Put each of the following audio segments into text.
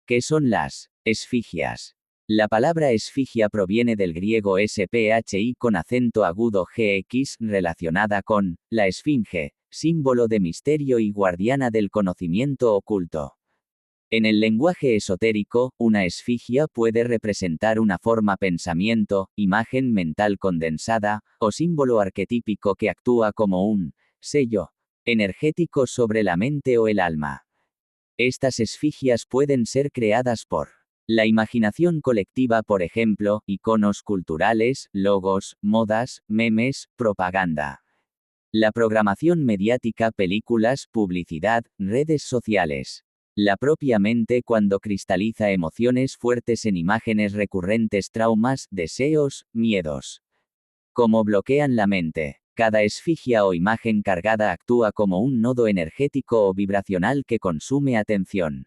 ¿Qué son las esfigias? La palabra esfigia proviene del griego sphi con acento agudo gx, relacionada con la esfinge, símbolo de misterio y guardiana del conocimiento oculto. En el lenguaje esotérico, una esfigia puede representar una forma pensamiento, imagen mental condensada, o símbolo arquetípico que actúa como un sello energético sobre la mente o el alma. Estas esfigias pueden ser creadas por la imaginación colectiva, por ejemplo, iconos culturales, logos, modas, memes, propaganda. La programación mediática, películas, publicidad, redes sociales. La propia mente cuando cristaliza emociones fuertes en imágenes recurrentes, traumas, deseos, miedos. Cómo bloquean la mente. Cada esfigia o imagen cargada actúa como un nodo energético o vibracional que consume atención.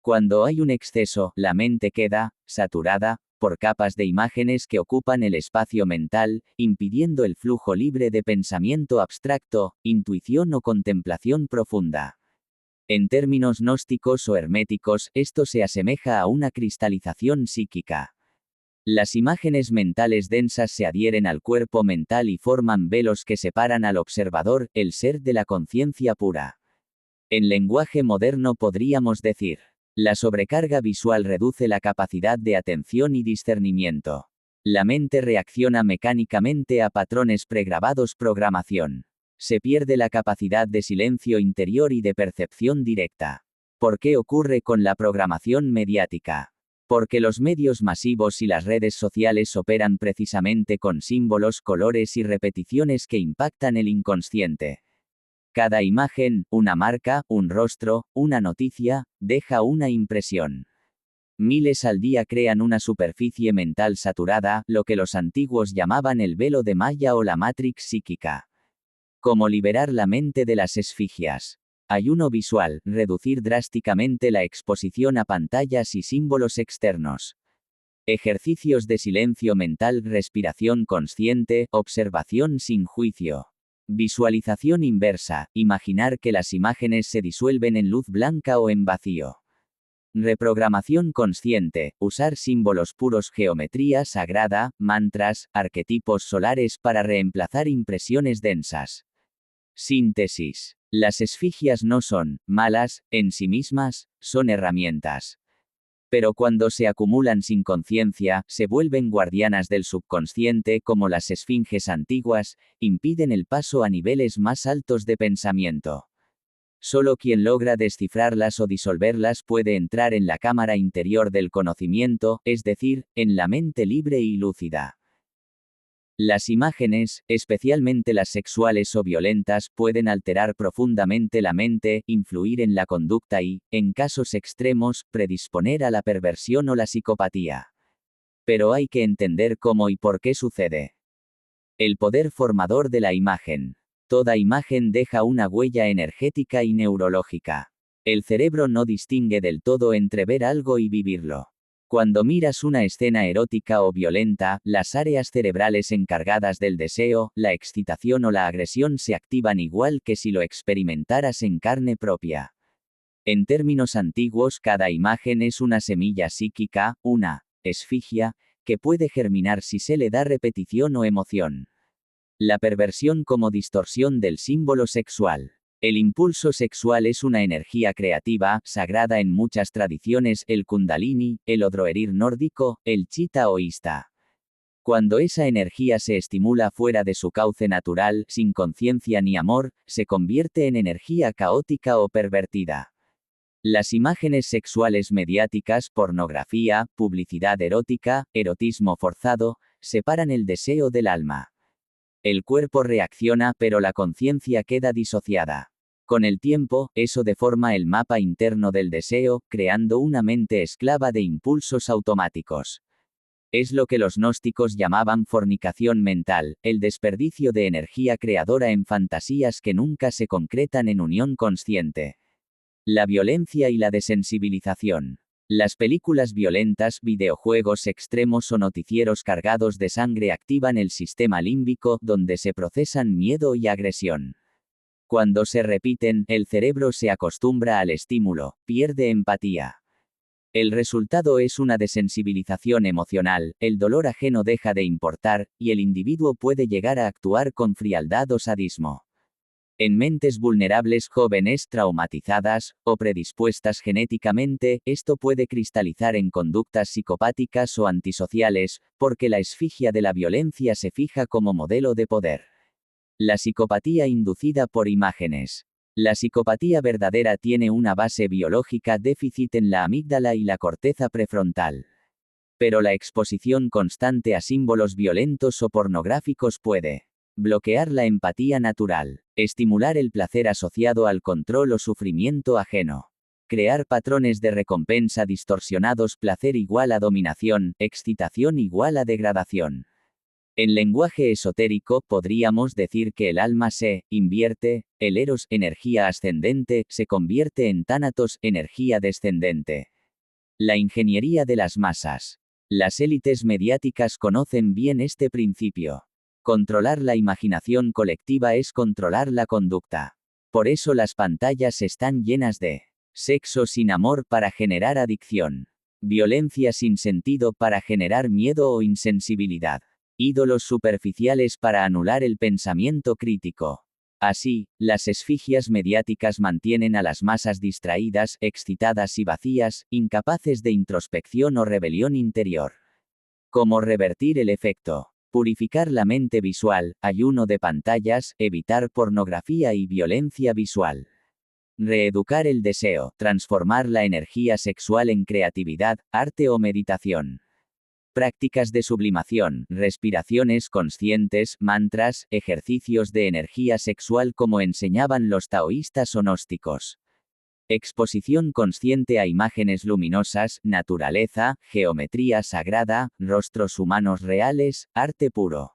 Cuando hay un exceso, la mente queda saturada por capas de imágenes que ocupan el espacio mental, impidiendo el flujo libre de pensamiento abstracto, intuición o contemplación profunda. En términos gnósticos o herméticos, esto se asemeja a una cristalización psíquica. Las imágenes mentales densas se adhieren al cuerpo mental y forman velos que separan al observador, el ser, de la conciencia pura. En lenguaje moderno podríamos decir, la sobrecarga visual reduce la capacidad de atención y discernimiento. La mente reacciona mecánicamente a patrones pregrabados, programación. Se pierde la capacidad de silencio interior y de percepción directa. ¿Por qué ocurre con la programación mediática? Porque los medios masivos y las redes sociales operan precisamente con símbolos, colores y repeticiones que impactan el inconsciente. Cada imagen, una marca, un rostro, una noticia, deja una impresión. Miles al día crean una superficie mental saturada, lo que los antiguos llamaban el velo de Maya o la Matrix psíquica. ¿Cómo liberar la mente de las esfigias? Ayuno visual, reducir drásticamente la exposición a pantallas y símbolos externos. Ejercicios de silencio mental, respiración consciente, observación sin juicio. Visualización inversa, imaginar que las imágenes se disuelven en luz blanca o en vacío. Reprogramación consciente, usar símbolos puros, geometría sagrada, mantras, arquetipos solares para reemplazar impresiones densas. Síntesis. Las esfigias no son malas en sí mismas, son herramientas. Pero cuando se acumulan sin conciencia, se vuelven guardianas del subconsciente, como las esfinges antiguas, impiden el paso a niveles más altos de pensamiento. Solo quien logra descifrarlas o disolverlas puede entrar en la cámara interior del conocimiento, es decir, en la mente libre y lúcida. Las imágenes, especialmente las sexuales o violentas, pueden alterar profundamente la mente, influir en la conducta y, en casos extremos, predisponer a la perversión o la psicopatía. Pero hay que entender cómo y por qué sucede. El poder formador de la imagen. Toda imagen deja una huella energética y neurológica. El cerebro no distingue del todo entre ver algo y vivirlo. Cuando miras una escena erótica o violenta, las áreas cerebrales encargadas del deseo, la excitación o la agresión se activan igual que si lo experimentaras en carne propia. En términos antiguos, cada imagen es una semilla psíquica, una esfigia, que puede germinar si se le da repetición o emoción. La perversión como distorsión del símbolo sexual. El impulso sexual es una energía creativa, sagrada en muchas tradiciones, el kundalini, el odroerir nórdico, el chitta taoísta. Cuando esa energía se estimula fuera de su cauce natural, sin conciencia ni amor, se convierte en energía caótica o pervertida. Las imágenes sexuales mediáticas, pornografía, publicidad erótica, erotismo forzado, separan el deseo del alma. El cuerpo reacciona, pero la conciencia queda disociada. Con el tiempo, eso deforma el mapa interno del deseo, creando una mente esclava de impulsos automáticos. Es lo que los gnósticos llamaban fornicación mental, el desperdicio de energía creadora en fantasías que nunca se concretan en unión consciente. La violencia y la desensibilización. Las películas violentas, videojuegos extremos o noticieros cargados de sangre activan el sistema límbico, donde se procesan miedo y agresión. Cuando se repiten, el cerebro se acostumbra al estímulo, pierde empatía. El resultado es una desensibilización emocional, el dolor ajeno deja de importar, y el individuo puede llegar a actuar con frialdad o sadismo. En mentes vulnerables jóvenes traumatizadas, o predispuestas genéticamente, esto puede cristalizar en conductas psicopáticas o antisociales, porque la esfigia de la violencia se fija como modelo de poder. La psicopatía inducida por imágenes. La psicopatía verdadera tiene una base biológica déficit en la amígdala y la corteza prefrontal. Pero la exposición constante a símbolos violentos o pornográficos puede bloquear la empatía natural, estimular el placer asociado al control o sufrimiento ajeno, crear patrones de recompensa distorsionados, placer igual a dominación, excitación igual a degradación. En lenguaje esotérico podríamos decir que el alma se invierte, el eros, energía ascendente, se convierte en tánatos, energía descendente. La ingeniería de las masas. Las élites mediáticas conocen bien este principio. Controlar la imaginación colectiva es controlar la conducta. Por eso las pantallas están llenas de sexo sin amor para generar adicción, violencia sin sentido para generar miedo o insensibilidad, ídolos superficiales para anular el pensamiento crítico. Así, las esfigias mediáticas mantienen a las masas distraídas, excitadas y vacías, incapaces de introspección o rebelión interior. ¿Cómo revertir el efecto? Purificar la mente visual, ayuno de pantallas, evitar pornografía y violencia visual. Reeducar el deseo, transformar la energía sexual en creatividad, arte o meditación. Prácticas de sublimación, respiraciones conscientes, mantras, ejercicios de energía sexual como enseñaban los taoístas o gnósticos. Exposición consciente a imágenes luminosas, naturaleza, geometría sagrada, rostros humanos reales, arte puro.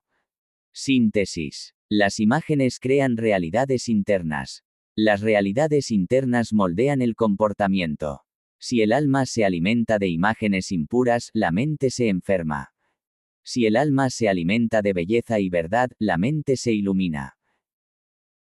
Síntesis. Las imágenes crean realidades internas. Las realidades internas moldean el comportamiento. Si el alma se alimenta de imágenes impuras, la mente se enferma. Si el alma se alimenta de belleza y verdad, la mente se ilumina.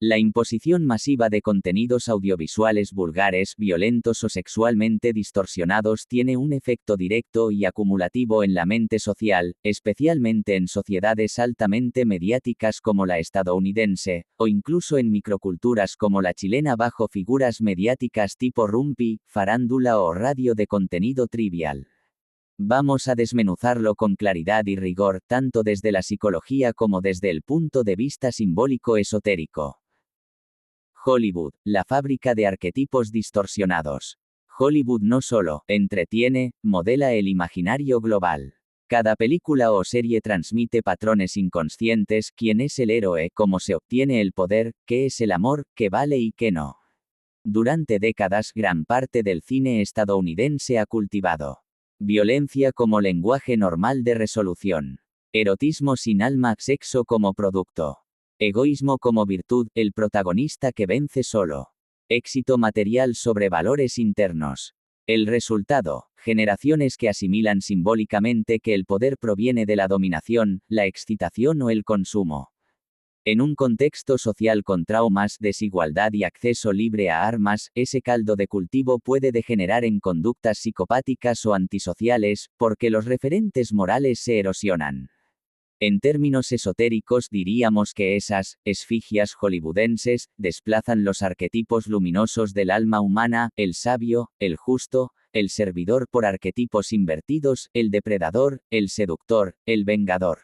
La imposición masiva de contenidos audiovisuales vulgares, violentos o sexualmente distorsionados tiene un efecto directo y acumulativo en la mente social, especialmente en sociedades altamente mediáticas como la estadounidense, o incluso en microculturas como la chilena bajo figuras mediáticas tipo rumpi, farándula o radio de contenido trivial. Vamos a desmenuzarlo con claridad y rigor, tanto desde la psicología como desde el punto de vista simbólico esotérico. Hollywood, la fábrica de arquetipos distorsionados. Hollywood no solo entretiene, modela el imaginario global. Cada película o serie transmite patrones inconscientes: quién es el héroe, cómo se obtiene el poder, qué es el amor, qué vale y qué no. Durante décadas, gran parte del cine estadounidense ha cultivado violencia como lenguaje normal de resolución, erotismo sin alma, sexo como producto, egoísmo como virtud, el protagonista que vence solo, éxito material sobre valores internos. El resultado: generaciones que asimilan simbólicamente que el poder proviene de la dominación, la excitación o el consumo. En un contexto social con traumas, desigualdad y acceso libre a armas, ese caldo de cultivo puede degenerar en conductas psicopáticas o antisociales, porque los referentes morales se erosionan. En términos esotéricos diríamos que esas esfigias hollywoodenses desplazan los arquetipos luminosos del alma humana: el sabio, el justo, el servidor, por arquetipos invertidos: el depredador, el seductor, el vengador.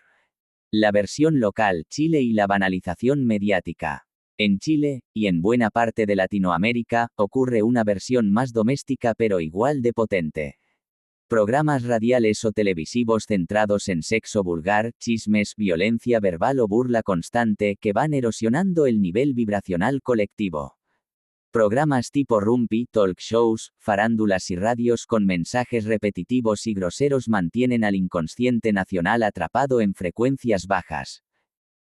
La versión local, Chile y la banalización mediática. En Chile, y en buena parte de Latinoamérica, ocurre una versión más doméstica pero igual de potente. Programas radiales o televisivos centrados en sexo vulgar, chismes, violencia verbal o burla constante que van erosionando el nivel vibracional colectivo. Programas tipo rumpi, talk shows, farándulas y radios con mensajes repetitivos y groseros mantienen al inconsciente nacional atrapado en frecuencias bajas.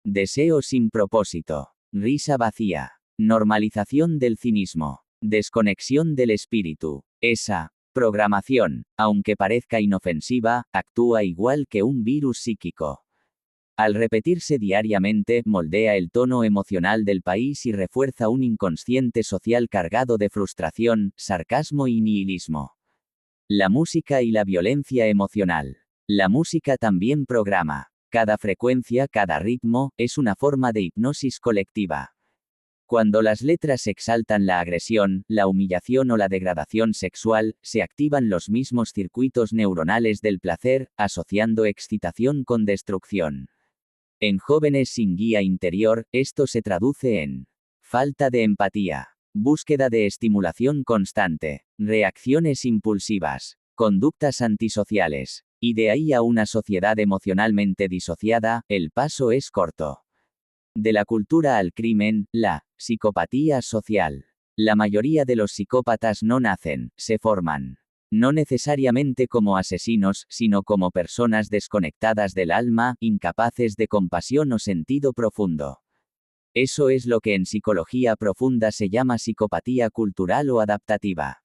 Deseo sin propósito. Risa vacía. Normalización del cinismo. Desconexión del espíritu. Esa programación, aunque parezca inofensiva, actúa igual que un virus psíquico. Al repetirse diariamente, moldea el tono emocional del país y refuerza un inconsciente social cargado de frustración, sarcasmo y nihilismo. La música y la violencia emocional. La música también programa. Cada frecuencia, cada ritmo, es una forma de hipnosis colectiva. Cuando las letras exaltan la agresión, la humillación o la degradación sexual, se activan los mismos circuitos neuronales del placer, asociando excitación con destrucción. En jóvenes sin guía interior, esto se traduce en falta de empatía, búsqueda de estimulación constante, reacciones impulsivas, conductas antisociales, y de ahí a una sociedad emocionalmente disociada, el paso es corto. De la cultura al crimen, la psicopatía social. La mayoría de los psicópatas no nacen, se forman. No necesariamente como asesinos, sino como personas desconectadas del alma, incapaces de compasión o sentido profundo. Eso es lo que en psicología profunda se llama psicopatía cultural o adaptativa.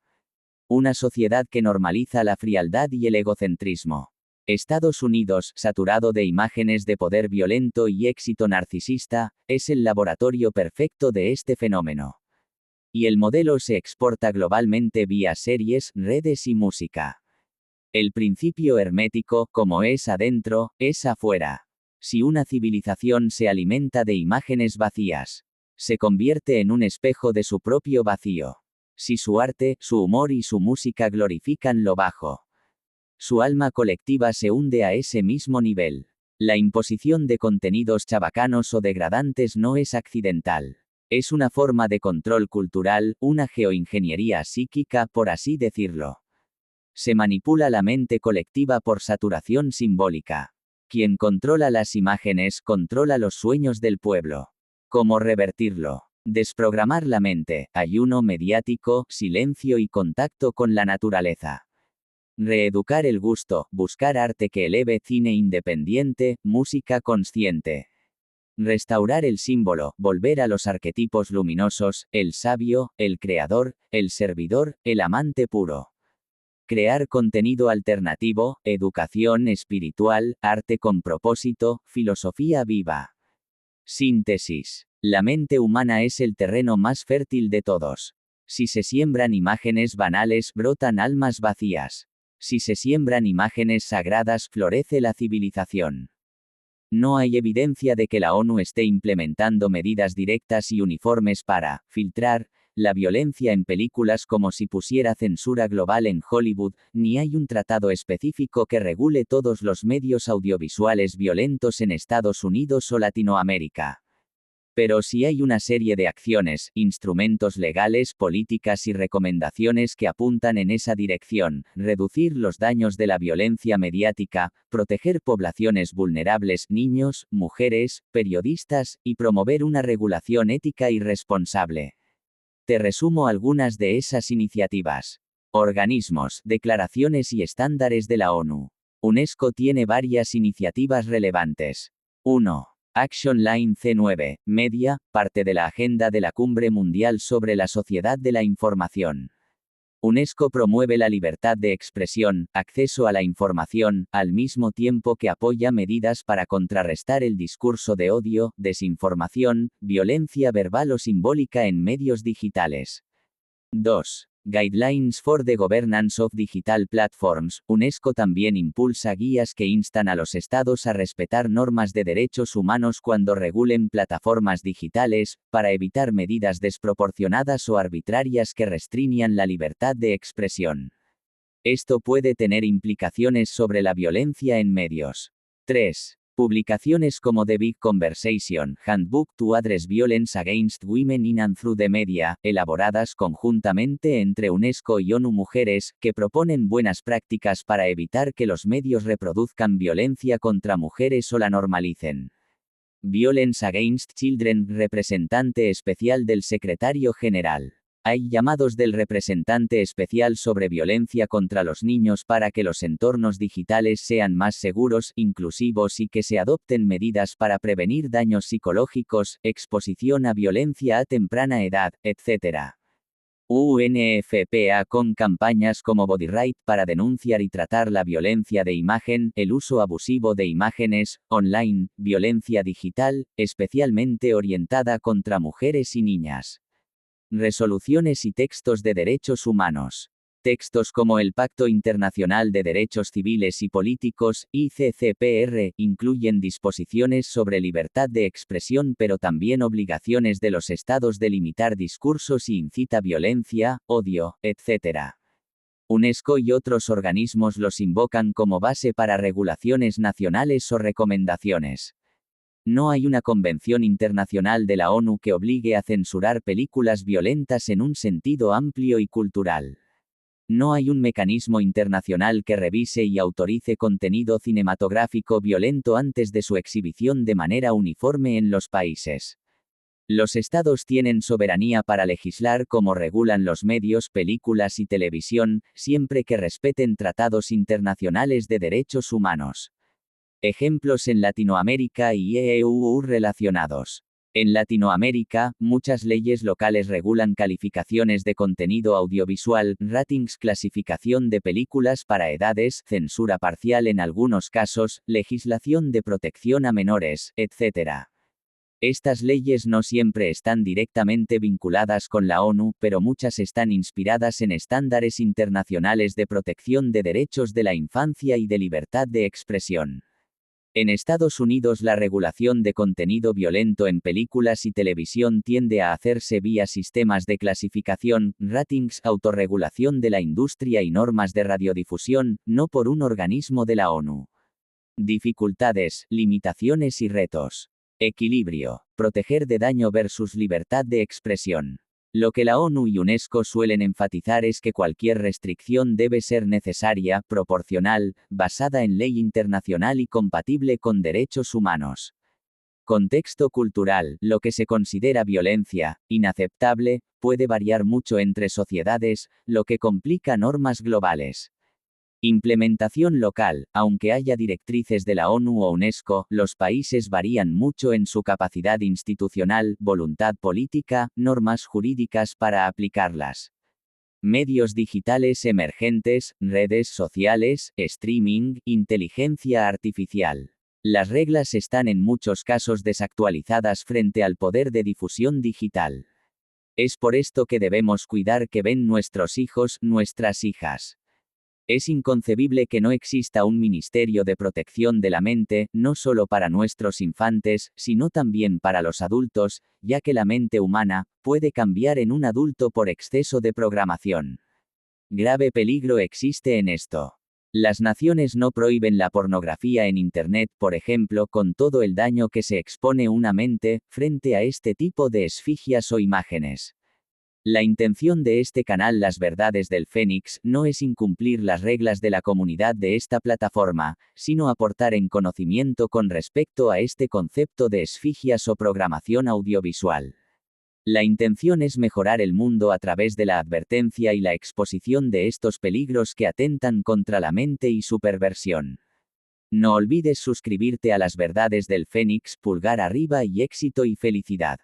Una sociedad que normaliza la frialdad y el egocentrismo. Estados Unidos, saturado de imágenes de poder violento y éxito narcisista, es el laboratorio perfecto de este fenómeno. Y el modelo se exporta globalmente vía series, redes y música. El principio hermético, como es adentro, es afuera. Si una civilización se alimenta de imágenes vacías, se convierte en un espejo de su propio vacío. Si su arte, su humor y su música glorifican lo bajo, su alma colectiva se hunde a ese mismo nivel. La imposición de contenidos chabacanos o degradantes no es accidental. Es una forma de control cultural, una geoingeniería psíquica, por así decirlo. Se manipula la mente colectiva por saturación simbólica. Quien controla las imágenes, controla los sueños del pueblo. ¿Cómo revertirlo? Desprogramar la mente, ayuno mediático, silencio y contacto con la naturaleza. Reeducar el gusto, buscar arte que eleve, cine independiente, música consciente. Restaurar el símbolo, volver a los arquetipos luminosos, el sabio, el creador, el servidor, el amante puro. Crear contenido alternativo, educación espiritual, arte con propósito, filosofía viva. Síntesis. La mente humana es el terreno más fértil de todos. Si se siembran imágenes banales, brotan almas vacías. Si se siembran imágenes sagradas, florece la civilización. No hay evidencia de que la ONU esté implementando medidas directas y uniformes para filtrar la violencia en películas como si pusiera censura global en Hollywood, ni hay un tratado específico que regule todos los medios audiovisuales violentos en Estados Unidos o Latinoamérica. Pero sí hay una serie de acciones, instrumentos legales, políticas y recomendaciones que apuntan en esa dirección: reducir los daños de la violencia mediática, proteger poblaciones vulnerables, niños, mujeres, periodistas, y promover una regulación ética y responsable. Te resumo algunas de esas iniciativas. Organismos, declaraciones y estándares de la ONU. UNESCO tiene varias iniciativas relevantes. 1. Action Line C9, Media, parte de la agenda de la Cumbre Mundial sobre la Sociedad de la Información. UNESCO promueve la libertad de expresión, acceso a la información, al mismo tiempo que apoya medidas para contrarrestar el discurso de odio, desinformación, violencia verbal o simbólica en medios digitales. 2. Guidelines for the Governance of Digital Platforms. UNESCO también impulsa guías que instan a los estados a respetar normas de derechos humanos cuando regulen plataformas digitales, para evitar medidas desproporcionadas o arbitrarias que restrinjan la libertad de expresión. Esto puede tener implicaciones sobre la violencia en medios. 3. Publicaciones como The Big Conversation, Handbook to Address Violence Against Women in and Through the Media, elaboradas conjuntamente entre UNESCO y ONU Mujeres, que proponen buenas prácticas para evitar que los medios reproduzcan violencia contra mujeres o la normalicen. Violence Against Children, representante especial del secretario general. Hay llamados del representante especial sobre violencia contra los niños para que los entornos digitales sean más seguros, inclusivos y que se adopten medidas para prevenir daños psicológicos, exposición a violencia a temprana edad, etc. UNFPA con campañas como Body Right para denunciar y tratar la violencia de imagen, el uso abusivo de imágenes, online, violencia digital, especialmente orientada contra mujeres y niñas. Resoluciones y textos de derechos humanos. Textos como el Pacto Internacional de Derechos Civiles y Políticos, ICCPR, incluyen disposiciones sobre libertad de expresión pero también obligaciones de los estados de limitar discursos y incita violencia, odio, etc. UNESCO y otros organismos los invocan como base para regulaciones nacionales o recomendaciones. No hay una convención internacional de la ONU que obligue a censurar películas violentas en un sentido amplio y cultural. No hay un mecanismo internacional que revise y autorice contenido cinematográfico violento antes de su exhibición de manera uniforme en los países. Los estados tienen soberanía para legislar cómo regulan los medios, películas y televisión, siempre que respeten tratados internacionales de derechos humanos. Ejemplos en Latinoamérica y EU relacionados. En Latinoamérica, muchas leyes locales regulan calificaciones de contenido audiovisual, ratings, clasificación de películas para edades, censura parcial en algunos casos, legislación de protección a menores, etc. Estas leyes no siempre están directamente vinculadas con la ONU, pero muchas están inspiradas en estándares internacionales de protección de derechos de la infancia y de libertad de expresión. En Estados Unidos la regulación de contenido violento en películas y televisión tiende a hacerse vía sistemas de clasificación, ratings, autorregulación de la industria y normas de radiodifusión, no por un organismo de la ONU. Dificultades, limitaciones y retos. Equilibrio. Proteger de daño versus libertad de expresión. Lo que la ONU y UNESCO suelen enfatizar es que cualquier restricción debe ser necesaria, proporcional, basada en ley internacional y compatible con derechos humanos. Contexto cultural. Lo que se considera violencia, inaceptable, puede variar mucho entre sociedades, lo que complica normas globales. Implementación local. Aunque haya directrices de la ONU o UNESCO, los países varían mucho en su capacidad institucional, voluntad política, normas jurídicas para aplicarlas. Medios digitales emergentes, redes sociales, streaming, inteligencia artificial. Las reglas están en muchos casos desactualizadas frente al poder de difusión digital. Es por esto que debemos cuidar que ven nuestros hijos, nuestras hijas. Es inconcebible que no exista un ministerio de protección de la mente, no solo para nuestros infantes, sino también para los adultos, ya que la mente humana puede cambiar en un adulto por exceso de programación. Grave peligro existe en esto. Las naciones no prohíben la pornografía en Internet, por ejemplo, con todo el daño que se expone una mente frente a este tipo de esfigias o imágenes. La intención de este canal Las Verdades del Fénix no es incumplir las reglas de la comunidad de esta plataforma, sino aportar en conocimiento con respecto a este concepto de esfigias o programación audiovisual. La intención es mejorar el mundo a través de la advertencia y la exposición de estos peligros que atentan contra la mente y su perversión. No olvides suscribirte a Las Verdades del Fénix, pulgar arriba y éxito y felicidad.